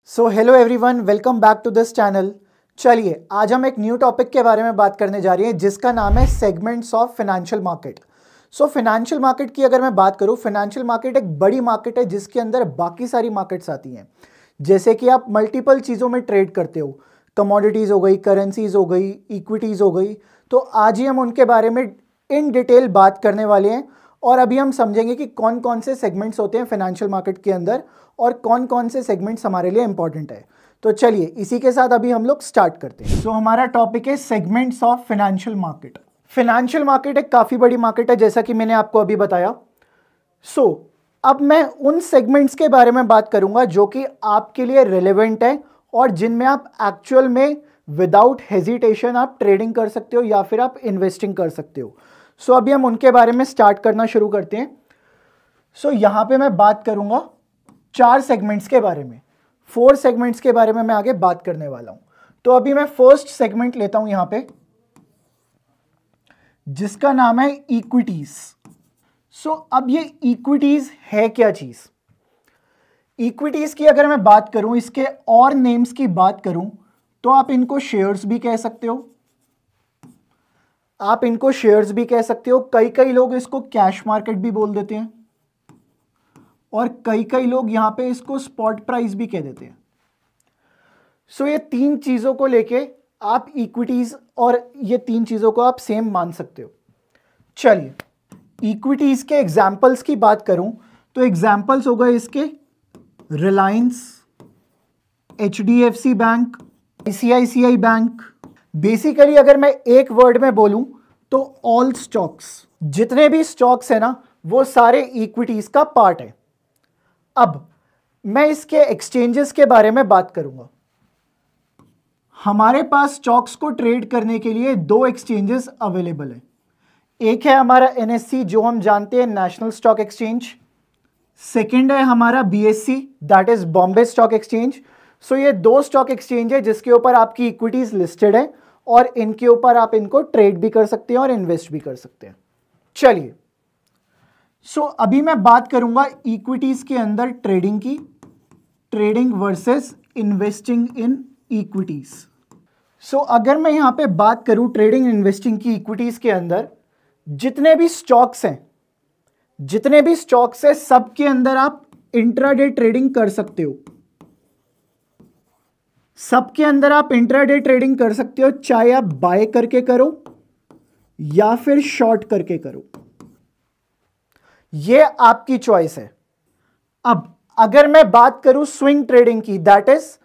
So hello everyone, welcome back to this channel. चलिए आज हम एक न्यू टॉपिक के बारे में बात करने जा रहे हैं जिसका नाम है segments of financial market. So financial market की अगर मैं बात करूं, फाइनेंशियल मार्केट एक बड़ी मार्केट है जिसके अंदर बाकी सारी मार्केट्स आती हैं। जैसे कि आप मल्टीपल चीज़ों में ट्रेड करते हो, कमोडिटीज़ हो गई, करेंसीज हो गई, इक्विटीज़ हो गई। तो आज ही हम उनके बारे में इन डिटेल बात करने वाले हैं और अभी हम समझेंगे कि कौन कौन से सेगमेंट्स होते हैं फाइनेंशियल मार्केट के अंदर और कौन कौन से सेगमेंट्स हमारे लिए इंपॉर्टेंट है। तो चलिए इसी के साथ अभी हम लोग स्टार्ट करते हैं। हमारा टॉपिक है segments of financial market. Financial market एक काफ़ी बड़ी मार्केट है जैसा कि मैंने आपको अभी बताया। अब मैं उन सेगमेंट्स के बारे में बात करूंगा जो कि आपके लिए रिलेवेंट है और जिनमें आप एक्चुअल में विदाउट हेजिटेशन आप ट्रेडिंग कर सकते हो या फिर आप इन्वेस्टिंग कर सकते हो। अभी हम उनके बारे में स्टार्ट करना शुरू करते हैं। यहां पे मैं बात करूंगा 4 सेगमेंट्स के बारे में, 4 सेगमेंट्स के बारे में मैं आगे बात करने वाला हूं। तो अभी मैं फर्स्ट सेगमेंट लेता हूं यहां पे जिसका नाम है इक्विटीज। अब ये इक्विटीज है क्या चीज? इक्विटीज की अगर मैं बात करूं, इसके और नेम्स की बात करूं तो आप इनको शेयर्स भी कह सकते हो, आप इनको शेयर्स भी कह सकते हो। कई लोग इसको कैश मार्केट भी बोल देते हैं और कई लोग यहां पे इसको स्पॉट प्राइस भी कह देते हैं। ये 3 चीजों को लेके आप इक्विटीज और ये 3 चीजों को आप सेम मान सकते हो। चलिए इक्विटीज के एग्जाम्पल्स की बात करूं तो एग्जाम्पल्स हो गए इसके Reliance, HDFC bank, ICICI bank. Basically अगर मैं एक वर्ड में बोलूं तो ऑल स्टॉक्स, जितने भी स्टॉक्स है ना वो सारे इक्विटीज का पार्ट है। अब मैं इसके एक्सचेंजेस के बारे में बात करूंगा। हमारे पास स्टॉक्स को ट्रेड करने के लिए 2 एक्सचेंजेस अवेलेबल है। एक है हमारा NSE जो हम जानते हैं, नेशनल स्टॉक एक्सचेंज। सेकंड है हमारा BSE, that is Bombay stock exchange. ये 2 स्टॉक एक्सचेंज है जिसके ऊपर आपकी इक्विटीज लिस्टेड है और इनके ऊपर आप इनको ट्रेड भी कर सकते हैं और इन्वेस्ट भी कर सकते हैं। चलिए अभी मैं बात करूंगा इक्विटीज के अंदर ट्रेडिंग की, trading versus investing in equities. अगर मैं यहां पे बात करूं ट्रेडिंग इन्वेस्टिंग की इक्विटीज के अंदर, जितने भी स्टॉक्स हैं सबके अंदर आप इंट्राडे ट्रेडिंग कर सकते हो। सबके अंदर आप इंट्राडे ट्रेडिंग कर सकते हो, चाहे आप बाय करके करो या फिर शॉर्ट करके करो, ये आपकी चॉइस है। अब अगर मैं बात करूं स्विंग ट्रेडिंग की, दैट इज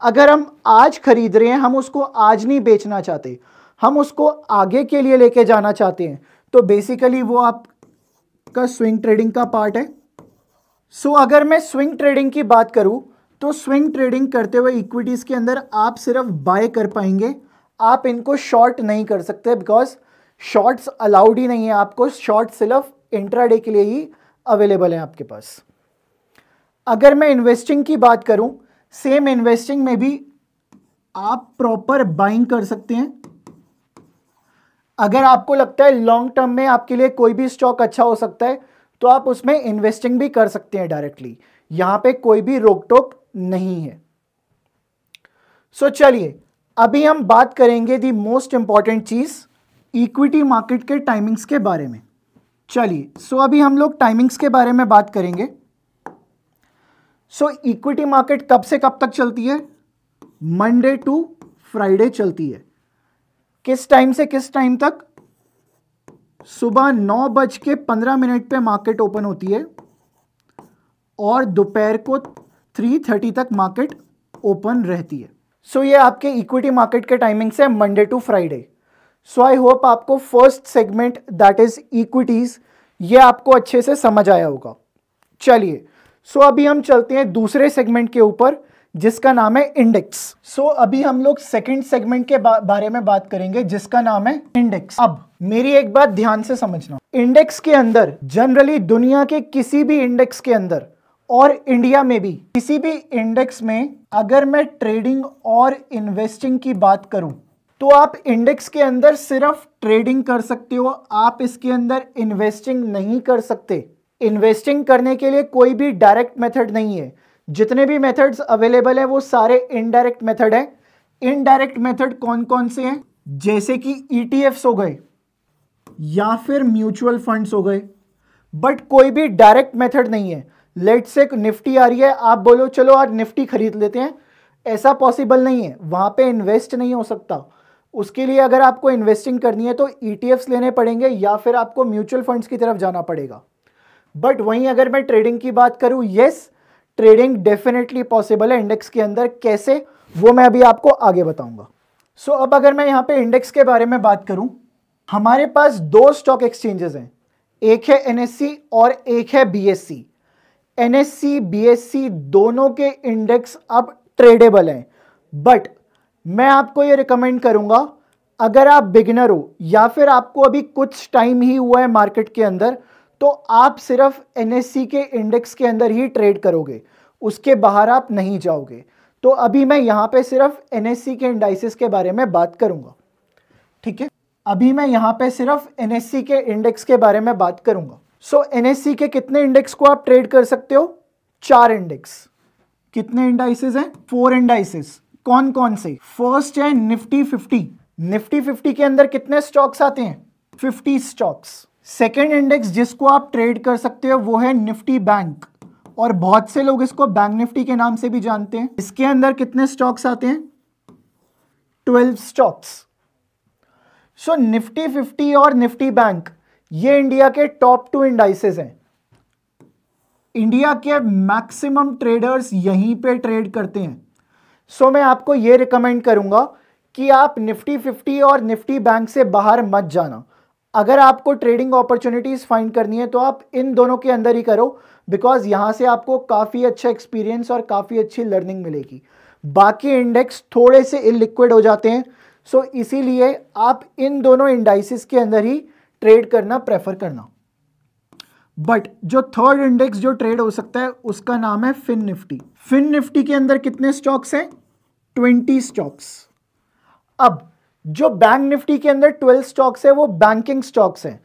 अगर हम आज खरीद रहे हैं, हम उसको आज नहीं बेचना चाहते, हम उसको आगे के लिए लेके जाना चाहते हैं, तो बेसिकली वो आपका स्विंग ट्रेडिंग का पार्ट है। अगर मैं स्विंग ट्रेडिंग की बात करूं तो स्विंग ट्रेडिंग करते हुए इक्विटीज के अंदर आप सिर्फ बाय कर पाएंगे, आप इनको शॉर्ट नहीं कर सकते बिकॉज शॉर्ट्स अलाउड ही नहीं है। आपको शॉर्ट सिर्फ इंट्राडे के लिए ही अवेलेबल है आपके पास। अगर मैं इन्वेस्टिंग की बात करूं, सेम इन्वेस्टिंग में भी आप प्रॉपर बाइंग कर सकते हैं। अगर आपको लगता है लॉन्ग टर्म में आपके लिए कोई भी स्टॉक अच्छा हो सकता है तो आप उसमें इन्वेस्टिंग भी कर सकते हैं डायरेक्टली, यहां पे कोई भी रोक टोक नहीं है। चलिए अभी हम बात करेंगे दी मोस्ट इंपॉर्टेंट चीज, इक्विटी मार्केट के टाइमिंग्स के बारे में। चलिए अभी हम लोग टाइमिंग्स के बारे में बात करेंगे। इक्विटी मार्केट कब से कब तक चलती है? मंडे टू फ्राइडे चलती है। किस टाइम से किस टाइम तक? सुबह 9:15 पे मार्केट ओपन होती है और दोपहर को 3:30 तक मार्केट ओपन रहती है। ये आपके इक्विटी मार्केट के टाइमिंग्स है Monday to Friday. I hope आपको first segment that is equities ये आपको अच्छे से समझ आया होगा। चलिए अभी हम चलते हैं दूसरे सेगमेंट के ऊपर जिसका नाम है इंडेक्स। अभी हम लोग सेकंड सेगमेंट के बारे में बात करेंगे जिसका नाम है इंडेक्स। अब मेरी एक बात ध्यान से समझना, इंडेक्स के अंदर जनरली दुनिया के किसी भी इंडेक्स के अंदर और इंडिया में भी किसी भी इंडेक्स में अगर मैं ट्रेडिंग और इन्वेस्टिंग की बात करूं तो आप इंडेक्स के अंदर सिर्फ ट्रेडिंग कर सकते हो, आप इसके अंदर इन्वेस्टिंग नहीं कर सकते। इन्वेस्टिंग करने के लिए कोई भी डायरेक्ट मेथड नहीं है। जितने भी मेथड्स अवेलेबल हैं वो सारे इनडायरेक्ट मेथड हैं। इनडायरेक्ट मेथड कौन कौन से हैं? जैसे कि ईटीएफ्स हो गए या फिर म्यूचुअल फंड्स हो गए, बट कोई भी डायरेक्ट मेथड नहीं है। लेट्स से निफ्टी आ रही है, आप बोलो चलो आज निफ्टी खरीद लेते हैं, ऐसा पॉसिबल नहीं है, वहां पे इन्वेस्ट नहीं हो सकता। उसके लिए अगर आपको इन्वेस्टिंग करनी है तो ईटीएफ्स लेने पड़ेंगे या फिर आपको म्यूचुअल फंड्स की तरफ जाना पड़ेगा। बट वहीं अगर मैं ट्रेडिंग की बात करूं, यस ट्रेडिंग डेफिनेटली पॉसिबल है इंडेक्स के अंदर। कैसे, वो मैं अभी आपको आगे बताऊंगा। सो अब अगर मैं यहां पे इंडेक्स के बारे में बात करूं, हमारे पास दो स्टॉक एक्सचेंजेस हैं, एक है एनएससी और एक है बीएससी। एनएससी बीएससी दोनों के इंडेक्स अब ट्रेडेबल हैं, बट मैं आपको ये रिकमेंड करूंगा अगर आप बिगिनर हो या फिर आपको अभी कुछ टाइम ही हुआ है मार्केट के अंदर, तो आप सिर्फ एनएससी के इंडेक्स के अंदर ही ट्रेड करोगे, उसके बाहर आप नहीं जाओगे। तो अभी मैं यहां पे सिर्फ एनएससी के इंडाइसेस के बारे में बात करूंगा, ठीक है। अभी मैं यहां पे सिर्फ एनएससी के इंडेक्स के बारे में बात करूंगा। सो एनएससी के कितने इंडेक्स को आप ट्रेड कर सकते हो? 4 इंडेक्स। कितने इंडाइसेस हैं? 4 इंडाइसेस। कौन कौन से? फर्स्ट है निफ्टी 50। निफ्टी 50 के अंदर कितने स्टॉक्स आते हैं? 50 स्टॉक्स। सेकेंड इंडेक्स जिसको आप ट्रेड कर सकते हो वो है निफ्टी बैंक, और बहुत से लोग इसको बैंक निफ्टी के नाम से भी जानते हैं। इसके अंदर कितने स्टॉक्स आते हैं? 12 स्टॉक्स। सो निफ्टी 50 और निफ्टी बैंक ये इंडिया के टॉप 2 इंडाइसेस हैं। इंडिया के मैक्सिमम ट्रेडर्स यहीं पे ट्रेड करते हैं। सो मैं आपको ये रिकमेंड करूंगा कि आप निफ्टी 50 और निफ्टी बैंक से बाहर मत जाना। अगर आपको ट्रेडिंग अपॉर्चुनिटीज फाइंड करनी है तो आप इन दोनों के अंदर ही करो, बिकॉज यहां से आपको काफी अच्छा एक्सपीरियंस और काफी अच्छी लर्निंग मिलेगी। बाकी इंडेक्स थोड़े से इलिक्विड हो जाते हैं, सो इसीलिए आप इन दोनों इंडाइसेस के अंदर ही ट्रेड करना प्रेफर करना। बट जो थर्ड इंडेक्स जो ट्रेड हो सकता है उसका नाम है फिन निफ्टी। फिन निफ्टी के अंदर कितने स्टॉक्स हैं? 20 स्टॉक्स। अब जो बैंक निफ्टी के अंदर 12 स्टॉक्स है वो बैंकिंग स्टॉक्स हैं।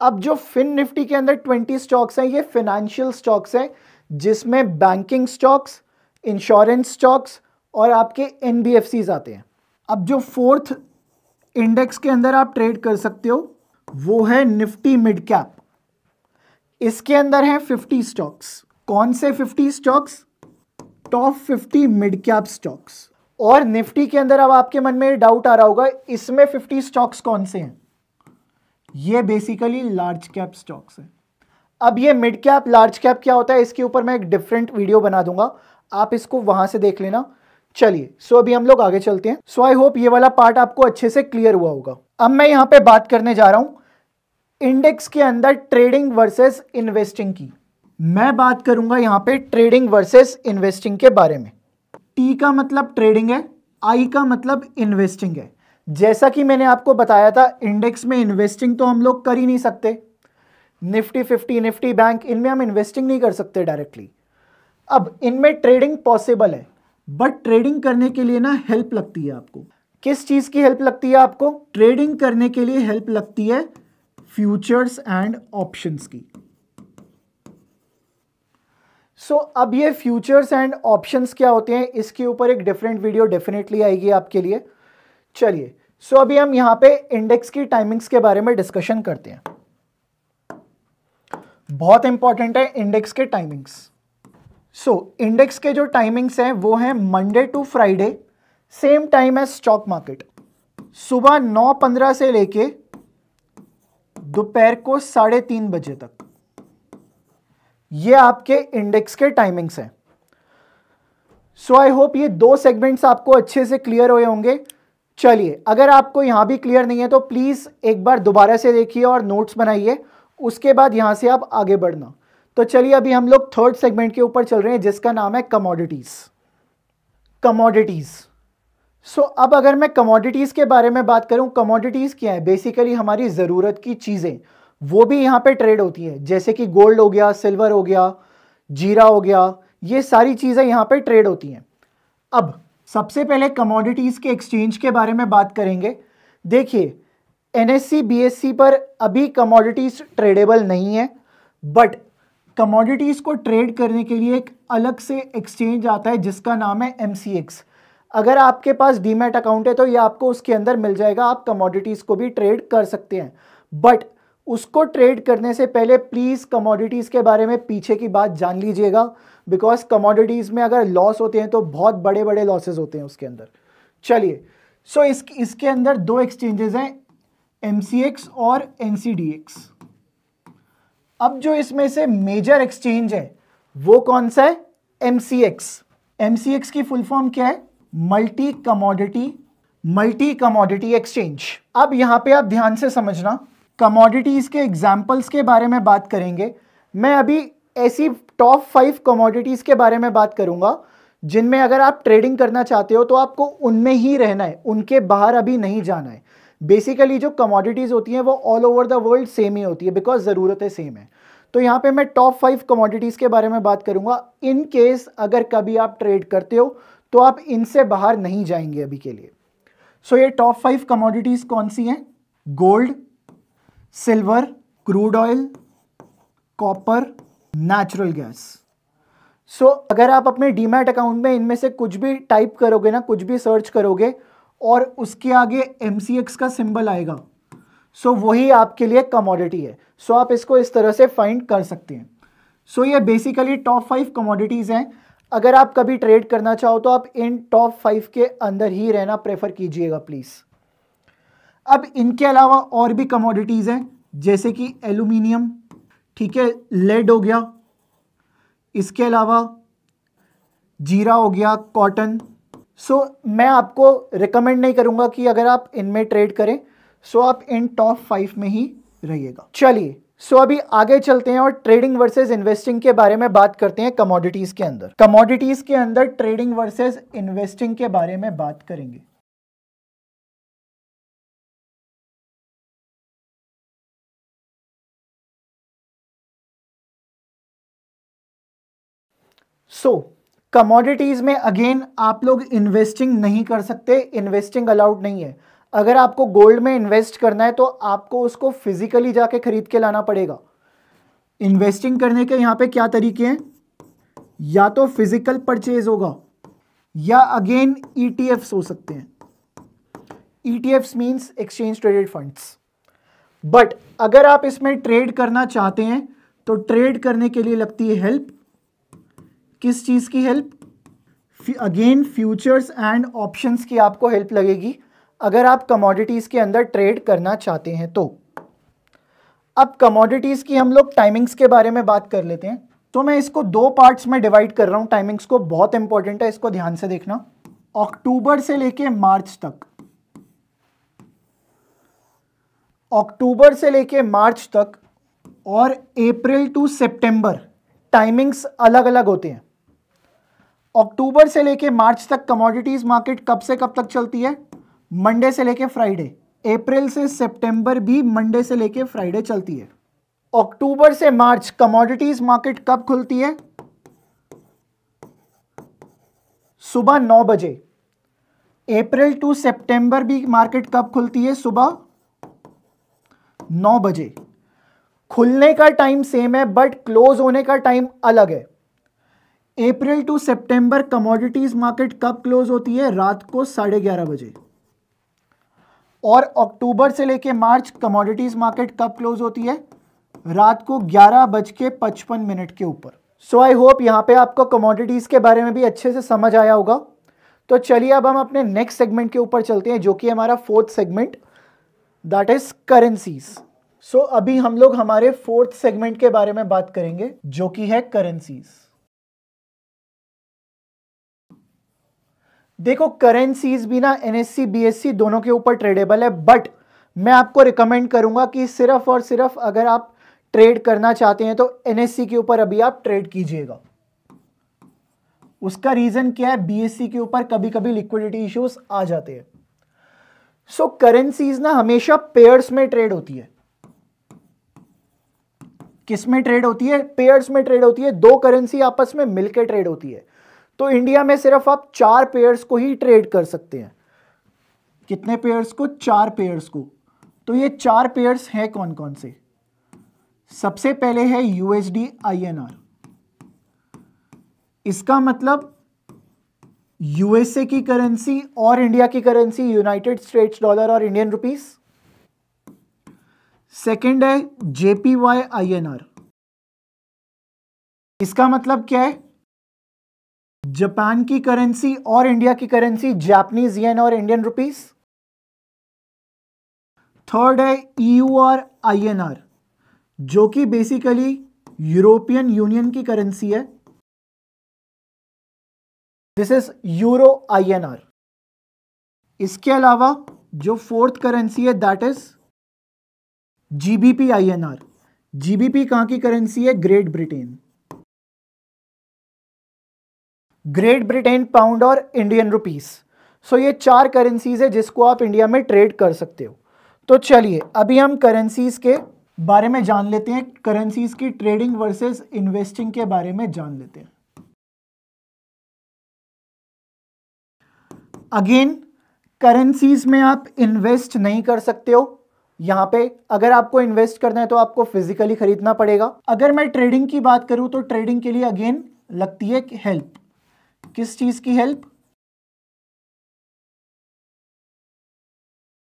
अब जो फिन निफ्टी के अंदर 20 स्टॉक्स हैं ये फाइनेंशियल स्टॉक्स हैं, जिसमें बैंकिंग स्टॉक्स, इंश्योरेंस स्टॉक्स और आपके एनबीएफसीज आते हैं। अब जो फोर्थ इंडेक्स के अंदर आप ट्रेड कर सकते हो वो है निफ्टी मिड कैप। इसके अंदर है 50 स्टॉक्स। कौन से 50 stocks? Top 50 mid cap stocks. और निफ्टी के अंदर अब आपके मन में डाउट आ रहा होगा इसमें 50 स्टॉक्स कौन से हैं? ये बेसिकली लार्ज कैप स्टॉक्स हैं। अब ये मिड कैप लार्ज कैप क्या होता है इसके ऊपर मैं एक डिफरेंट वीडियो बना दूंगा, आप इसको वहां से देख लेना। चलिए सो अभी हम लोग आगे चलते हैं। सो आई होप ये वाला पार्ट आपको अच्छे से क्लियर हुआ होगा। अब मैं यहां पे बात करने जा रहा हूं इंडेक्स के अंदर ट्रेडिंग वर्सेस इन्वेस्टिंग की। मैं बात करूंगा यहां पे ट्रेडिंग वर्सेस इन्वेस्टिंग के बारे में। टी का मतलब ट्रेडिंग है, आई का मतलब इन्वेस्टिंग है। जैसा कि मैंने आपको बताया था इंडेक्स में इन्वेस्टिंग तो हम लोग कर ही नहीं सकते। निफ्टी 50, निफ्टी बैंक, इनमें हम इन्वेस्टिंग नहीं कर सकते डायरेक्टली। अब इनमें ट्रेडिंग पॉसिबल है, बट ट्रेडिंग करने के लिए ना हेल्प लगती है आपको। किस चीज की हेल्प लगती है आपको? ट्रेडिंग करने के लिए हेल्प लगती है फ्यूचर्स एंड ऑप्शंस की। सो अब ये फ्यूचर्स एंड ऑप्शंस क्या होते हैं इसके ऊपर एक डिफरेंट वीडियो डेफिनेटली आएगी आपके लिए। चलिए सो अभी हम यहां पे इंडेक्स की टाइमिंग्स के बारे में डिस्कशन करते हैं। बहुत इंपॉर्टेंट है इंडेक्स के टाइमिंग्स। सो इंडेक्स के जो टाइमिंग्स हैं वो हैं Monday to Friday, same time है स्टॉक मार्केट, सुबह 9:15 से लेके दोपहर को 3:30 बजे तक। ये आपके इंडेक्स के टाइमिंग्स हैं। सो आई होप ये 2 सेगमेंट्स आपको अच्छे से क्लियर हुए होंगे। चलिए अगर आपको यहां भी क्लियर नहीं है तो प्लीज एक बार दोबारा से देखिए और नोट्स बनाइए, उसके बाद यहां से आप आगे बढ़ना। तो चलिए अभी हम लोग थर्ड सेगमेंट के ऊपर चल रहे हैं जिसका नाम है कमोडिटीज। कमोडिटीज। सो अब अगर मैं कमोडिटीज के बारे में बात करूं, कमोडिटीज क्या है? बेसिकली हमारी जरूरत की चीजें, वो भी यहां पे ट्रेड होती है, जैसे कि गोल्ड हो गया, सिल्वर हो गया, जीरा हो गया, ये सारी चीजें यहां पे ट्रेड होती हैं। अब सबसे पहले कमोडिटीज के एक्सचेंज के बारे में बात करेंगे। देखिए एनएससी बीएससी पर अभी कमोडिटीज ट्रेडेबल नहीं है, बट कमोडिटीज को ट्रेड करने के लिए एक अलग से एक्सचेंज आता है जिसका नाम है MCX। अगर आपके पास डीमैट अकाउंट है तो ये आपको उसके अंदर मिल जाएगा, आप कमोडिटीज को भी ट्रेड कर सकते हैं। बट उसको ट्रेड करने से पहले प्लीज कमोडिटीज के बारे में पीछे की बात जान लीजिएगा, बिकॉज कमोडिटीज में अगर लॉस होते हैं तो बहुत बड़े बड़े लॉसेस होते हैं उसके अंदर। चलिए, सो इसके अंदर दो एक्सचेंजेस हैं, MCX और NCDX। अब जो इसमें से मेजर एक्सचेंज है वो कौन सा है? MCX। MCX की फुल फॉर्म क्या है? Multi commodity exchange. अब यहां पे आप ध्यान से समझना, कमोडिटीज के एग्जांपल्स के बारे में बात करेंगे। मैं अभी ऐसी टॉप 5 कमोडिटीज के बारे में बात करूंगा जिनमें अगर आप ट्रेडिंग करना चाहते हो तो आपको उनमें ही रहना है, उनके बाहर अभी नहीं जाना है। बेसिकली जो कमोडिटीज होती हैं वो all over the world same ही होती है, बिकॉज ज़रूरतें सेम है। तो यहाँ पे मैं टॉप 5 कमोडिटीज के बारे में बात करूंगा। इन केस अगर कभी आप ट्रेड करते हो तो आप इनसे बाहर नहीं जाएंगे अभी के लिए। सो ये टॉप 5 कमोडिटीज कौन सी हैं? Gold, silver, crude oil, copper, natural gas. So अगर आप अपने डीमैट अकाउंट में इनमें से कुछ भी टाइप करोगे ना, कुछ भी सर्च करोगे और उसके आगे MCX का सिंबल आएगा, सो वही आपके लिए कमोडिटी है। सो आप इसको इस तरह से फाइंड कर सकते हैं। सो ये बेसिकली टॉप 5 कमोडिटीज हैं। अगर आप कभी ट्रेड करना चाहो तो आप इन टॉप 5 के अंदर ही रहना प्रेफर कीजिएगा प्लीज। अब इनके अलावा और भी कमोडिटीज हैं जैसे कि एल्यूमिनियम, ठीक है, लेड हो गया, इसके अलावा जीरा हो गया, कॉटन। सो मैं आपको रिकमेंड नहीं करूंगा कि अगर आप इनमें ट्रेड करें, सो आप इन टॉप 5 में ही रहिएगा। चलिए, सो अभी आगे चलते हैं और ट्रेडिंग वर्सेस इन्वेस्टिंग के बारे में बात करते हैं। कमोडिटीज के अंदर ट्रेडिंग वर्सेस इन्वेस्टिंग के बारे में बात करेंगे। सो कमोडिटीज में अगेन आप लोग इन्वेस्टिंग नहीं कर सकते, इन्वेस्टिंग अलाउड नहीं है। अगर आपको गोल्ड में इन्वेस्ट करना है तो आपको उसको फिजिकली जाके खरीद के लाना पड़ेगा। इन्वेस्टिंग करने के यहां पे क्या तरीके हैं? या तो फिजिकल परचेज होगा या अगेन ETFs हो सकते हैं। ETFs means exchange traded funds. But अगर आप इसमें ट्रेड करना चाहते हैं तो ट्रेड करने के लिए लगती है हेल्प। किस चीज की help? Again futures and options की आपको हेल्प लगेगी अगर आप कमोडिटीज के अंदर ट्रेड करना चाहते हैं तो। अब कमोडिटीज की हम लोग टाइमिंग्स के बारे में बात कर लेते हैं। तो मैं इसको 2 पार्ट्स में डिवाइड कर रहा हूं टाइमिंग्स को, बहुत इंपॉर्टेंट है, इसको ध्यान से देखना। अक्टूबर से लेके मार्च तक, अक्टूबर से लेके मार्च तक और अप्रैल टू सितंबर टाइमिंग्स अलग अलग होते हैं। अक्टूबर से लेके मार्च तक कमोडिटीज मार्केट कब से कब तक चलती है? मंडे से लेके फ्राइडे। अप्रैल से सितंबर भी मंडे से लेके फ्राइडे चलती है। अक्टूबर से मार्च कमोडिटीज मार्केट कब खुलती है? सुबह 9 बजे। अप्रैल टू सितंबर भी मार्केट कब खुलती है? सुबह 9 बजे। खुलने का टाइम सेम है बट क्लोज होने का टाइम अलग है। अप्रैल टू सितंबर कमोडिटीज मार्केट कब क्लोज होती है? रात को 11:30 बजे। और अक्टूबर से लेके मार्च कमोडिटीज मार्केट कब क्लोज होती है? रात को 11:55 के ऊपर। सो आई होप यहां पे आपको कमोडिटीज के बारे में भी अच्छे से समझ आया होगा। तो चलिए अब हम अपने नेक्स्ट सेगमेंट के ऊपर चलते हैं जो कि हमारा 4th segment, that is currencies. So अभी हम लोग हमारे 4th सेगमेंट के बारे में बात करेंगे जो कि है करेंसीज। देखो करेंसीज भी ना NSE BSE दोनों के ऊपर ट्रेडेबल है, बट मैं आपको रिकमेंड करूंगा कि सिर्फ और सिर्फ अगर आप ट्रेड करना चाहते हैं तो NSE के ऊपर अभी आप ट्रेड कीजिएगा। उसका रीजन क्या है? BSE के ऊपर कभी कभी लिक्विडिटी इश्यूज आ जाते हैं। सो करेंसीज ना हमेशा पेयर्स में ट्रेड होती है। किस में ट्रेड होती है? पेयर्स में ट्रेड होती है। 2 करेंसी आपस में मिलकर ट्रेड होती है। तो इंडिया में सिर्फ आप 4 पेयर्स को ही ट्रेड कर सकते हैं। कितने पेयर्स को? 4 पेयर्स को। तो ये 4 पेयर्स हैं कौन कौन से? सबसे पहले है USD INR। इसका मतलब USA की करेंसी और इंडिया की करेंसी यूनाइटेड स्टेट्स डॉलर और इंडियन रुपीस। सेकंड है JPY INR। इसका मतलब क्या है? जापान की करेंसी और इंडिया की करेंसी जापानीज येन और इंडियन रुपीस। थर्ड है EUR INR, जो कि बेसिकली यूरोपियन यूनियन की करेंसी है। This is euro INR। इसके अलावा जो फोर्थ करेंसी है that is GBP INR। GBP कहां की करेंसी है? Great Britain. Great Britain pound और इंडियन रुपीस। सो ये 4 करेंसीज है जिसको आप इंडिया में ट्रेड कर सकते हो। तो चलिए अभी हम करेंसीज के बारे में जान लेते हैं, करेंसीज की ट्रेडिंग वर्सेस इन्वेस्टिंग के बारे में जान लेते हैं। अगेन करेंसीज में आप इन्वेस्ट नहीं कर सकते हो। यहां पे अगर आपको इन्वेस्ट करना है तो आपको फिजिकली खरीदना पड़ेगा। अगर मैं ट्रेडिंग की बात करूं तो ट्रेडिंग के लिए अगेन लगती है हेल्प। किस चीज की हेल्प?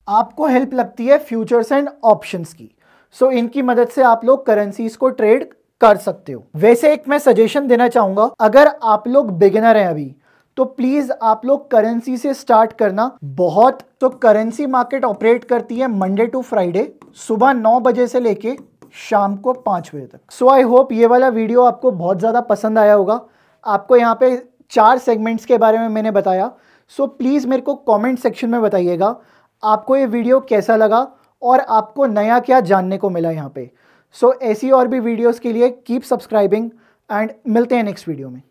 आपको हेल्प लगती है फ्यूचर्स एंड ऑप्शंस की। सो इनकी मदद से आप लोग करेंसीज को ट्रेड कर सकते हो। वैसे एक मैं सजेशन देना चाहूंगा, अगर आप लोग बिगिनर हैं अभी तो प्लीज आप लोग करेंसी से स्टार्ट करना। बहुत तो करेंसी मार्केट ऑपरेट करती है मंडे टू फ्राइडे सुबह 9 बजे से लेके शाम को 5 बजे तक। सो आई होप ये वाला वीडियो आपको बहुत ज़्यादा पसंद आया होगा। आपको यहाँ पे 4 सेगमेंट्स के बारे में मैंने बताया। सो प्लीज़ मेरे को कमेंट सेक्शन में बताइएगा आपको ये वीडियो कैसा लगा और आपको नया क्या जानने को मिला यहाँ पे। सो ऐसी और भी वीडियोज़ के लिए कीप सब्सक्राइबिंग एंड मिलते हैं नेक्स्ट वीडियो में।